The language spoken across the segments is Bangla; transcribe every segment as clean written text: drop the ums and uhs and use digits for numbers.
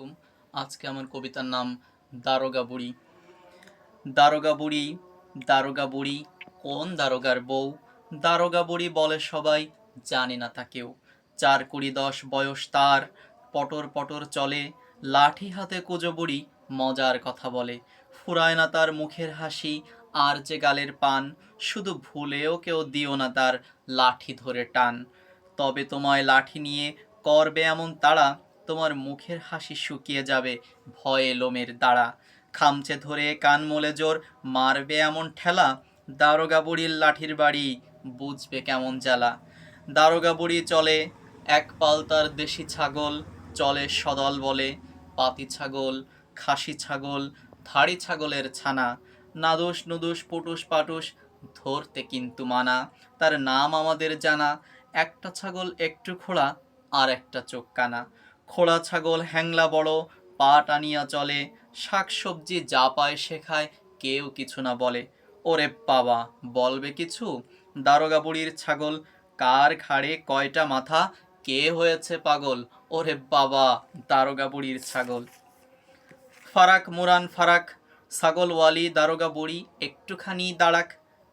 আলাইকুম। আজকে আমার কবিতার নাম দারোগা বুড়ি। দারোগা বুড়ি, দারোগা বুড়ি, কোন দারোগার বউ? দারোগা বুড়ি বলে সবাই, জানে না তা কেউ। 4-10 বয়স তার, পটর পটর চলে, লাঠি হাতে কুঁজো বুড়ি মজার কথা বলে। ফুরায় না তার মুখের হাসি, আর যে গালের পান, শুধু ভুলেও কেউ দিও না তার লাঠি ধরে টান। তবে তোমায় লাঠি নিয়ে করবে এমন তাড়া, তোমার মুখের হাসি শুকিয়ে যাবে ভয়ে লোমের দাঁড়া। খামচে ধরে কান মলে জোর মারবে এমন ঠেলা, দারোগা বুড়ির লাঠির বাড়ি বুঝবে কেমন জ্বালা। দারোগা বুড়ি চলে এক পালতার দেশি ছাগল, চলে সদল বলে, পাতি ছাগল, খাসি ছাগল, ধাড়ি ছাগলের ছানা। নাদুস নুদুস পুটুস পাটুস ধরতে কিন্তু মানা, তার নাম আমাদের জানা। একটা ছাগল একটু খোড়া, আর একটা চোখ কানা। খোড়া ছাগল হ্যাংলা বড়, পা টানিয়া চলে, শাক সবজি যা পায় সে খায়, কেউ কিছু না বলে। ওরে বাবা, বলবে কিছু? দারোগা বুড়ির ছাগল, কার ঘাড়ে কয়টা মাথা, কে হয়েছে পাগল? ওরে বাবা, দারোগা বুড়ির ছাগল। ফারাক মুরান ফারাক, ছাগলওয়ালি দারোগা বুড়ি একটুখানি দাঁড়াক।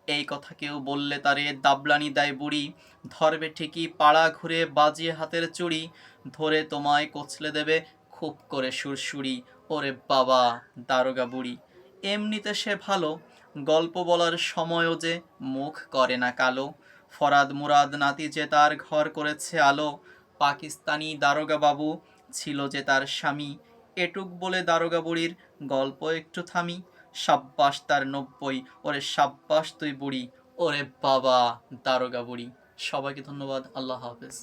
এই কথা কেউ বললে তারে দাবলানি দেয় বুড়ি, ধরবে ঠিকই পাড়া ঘুরে বাজিয়ে হাতের চুড়ি, ধরে তোমায় কচলে দেবে খুব করে সুরসুরি। ওরে বাবা, দারোগা বুড়ি। এমনিতে সে ভালো, গল্প বলার সময়ও যে মুখ করে না কালো। ফরাদ মুরাদ নাতি যে তার ঘর করেছে আলো, পাকিস্তানি দারোগা বাবু ছিল যে তার স্বামী। এটুক বলে দারোগা বুড়ির গল্প একটু থামি। সাব্বাস তার 90, ওরে সাব্বাস তুই বুড়ি। ওরে বাবা, দারোগা বুড়ি। সবাইকে ধন্যবাদ। আল্লাহ হাফেজ।